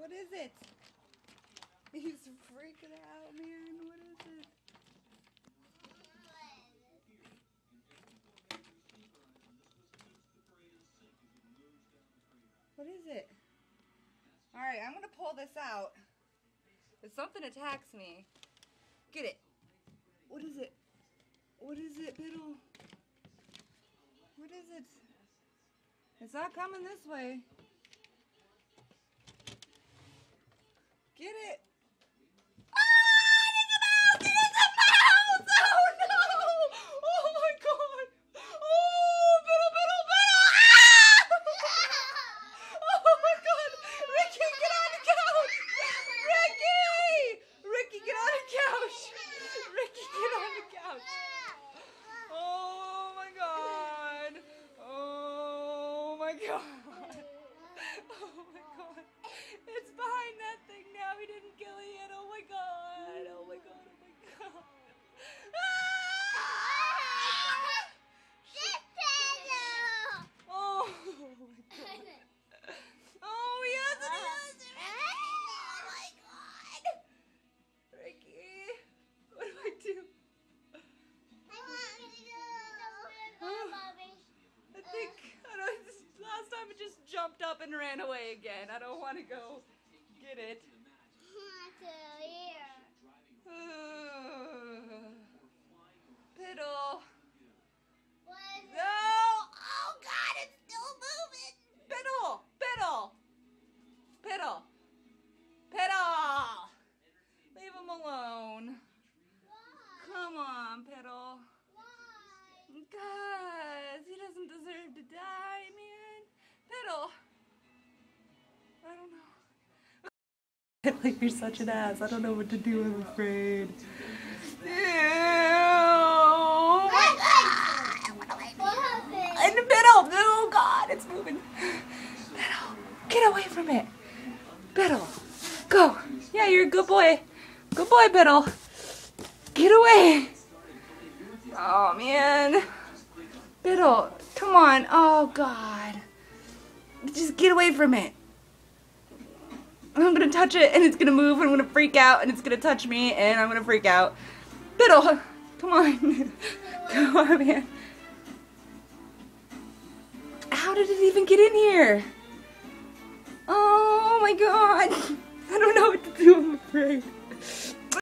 What is it? He's freaking out, man. What is it? What is it? Alright, I'm gonna pull this out. If something attacks me, get it. What is it? What is it, Biddle? What is it? It's not coming this way. Get it. God. Oh my God. It's behind that thing now. He didn't kill it yet. Oh my God. Oh my God. Oh my God. Oh my God. Oh, yes, it is. Oh my God. Ricky. What do I do? I think, last time it just jumped up and ran away again. I don't want to go get it. Biddle. No! Oh God, it's still moving. Biddle! Biddle! Biddle! Biddle! Leave him alone. Come on, Biddle. Because he doesn't deserve to die, man. Biddle. I don't know. Like, you're such an ass. I don't know what to do. I'm afraid. Ew. In the middle. Oh, God. It's moving. Biddle. Get away from it. Biddle. Go. Yeah, you're a good boy. Good boy, Biddle. Get away. Oh, man. Biddle. Come on. Oh, God. Just get away from it. I'm gonna touch it and it's gonna move and I'm gonna freak out and it's gonna touch me and I'm gonna freak out. Biddle, come on. Come on, man. How did it even get in here? Oh my God. I don't know what to do, I'm afraid.